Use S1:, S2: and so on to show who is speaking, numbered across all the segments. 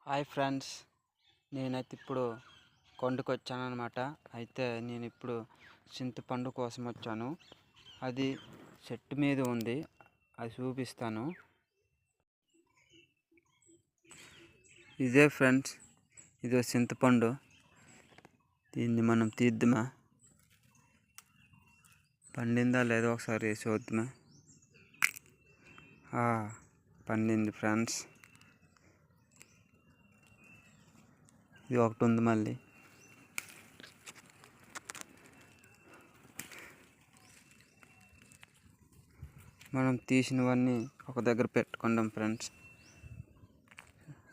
S1: Hi friends, నేనైతే ఇప్పుడు కొండకు వచ్చానమాట. అయితే నేను ఇప్పుడు చింతపండు కోసం వచ్చాను. అది చెట్టు మీద ఉంది, అది చూపిస్తాను. ఇదే ఫ్రెండ్స్, ఇదో చింతపండు. దీన్ని మనం తీద్దామా, పండిందా లేదో ఒకసారి చూద్దామా. పండింది ఫ్రెండ్స్. ఇది ఒకటి ఉంది మళ్ళీ. మనం తీసినవన్నీ ఒక దగ్గర పెట్టుకుందాం ఫ్రెండ్స్.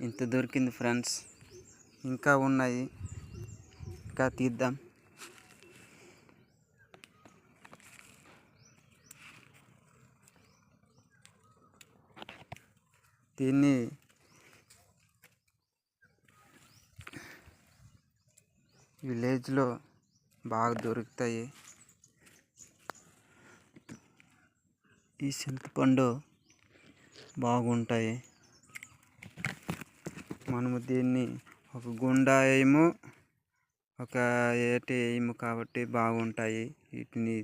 S1: ఇంత దొరికింది ఫ్రెండ్స్, ఇంకా ఉన్నాయి, ఇంకా తీద్దాం. దీన్ని విలేజ్లో బాగా దొరుకుతాయి. ఈ చింతపండు బాగుంటాయి. మనము దీన్ని ఒక గుండా వేయము, ఒక ఏటి వేయము కాబట్టి బాగుంటాయి వీటిని.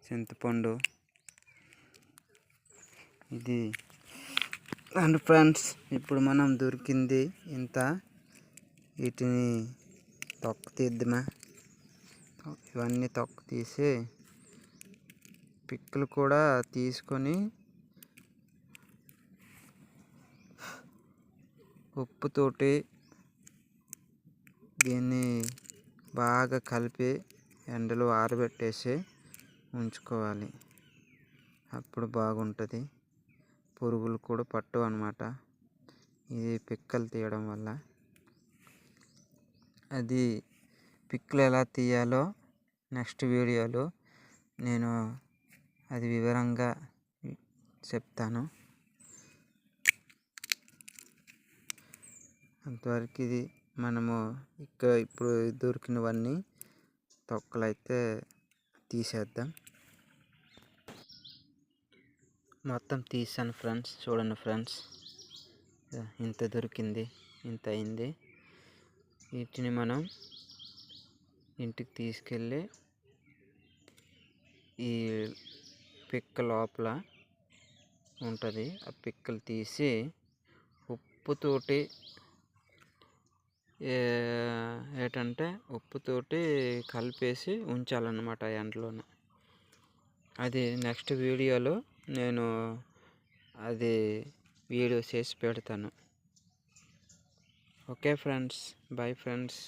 S1: చింతపండు ఇది అండ్ ఫ్రెండ్స్, ఇప్పుడు మనం దొరికింది ఇంత. వీటిని తొక్క తీద్దామా. ఇవన్నీ తొక్క తీసి పిక్కలు కూడా తీసుకొని ఉప్పుతోటి దీన్ని బాగా కలిపి ఎండలో ఆరబెట్టేసి ఉంచుకోవాలి. అప్పుడు బాగుంటుంది, పురుగులు కూడా పట్టవు అన్నమాట ఇది పిక్కలు తీయడం వల్ల. అది పిక్కలు ఎలా తీయాలో నెక్స్ట్ వీడియోలో నేను అది వివరంగా చెప్తాను. అంతవరకు ఇది మనము ఇప్పుడు దొరికినవన్నీ తొక్కలు అయితే తీసేద్దాం. మొత్తం తీసాను ఫ్రెండ్స్, చూడండి ఫ్రెండ్స్. ఇంత దొరికింది, ఇంత అయింది. వీటిని మనం ఇంటికి తీసుకెళ్ళి ఈ పిక్క లోపల ఉంటుంది, ఆ పిక్కలు తీసి ఉప్పుతోటి ఉప్పుతోటి కలిపేసి ఉంచాలన్నమాట ఎండలోనే. అది నెక్స్ట్ వీడియోలో నేను అది వీడియో చేసి పెడతాను. Okay friends, bye friends.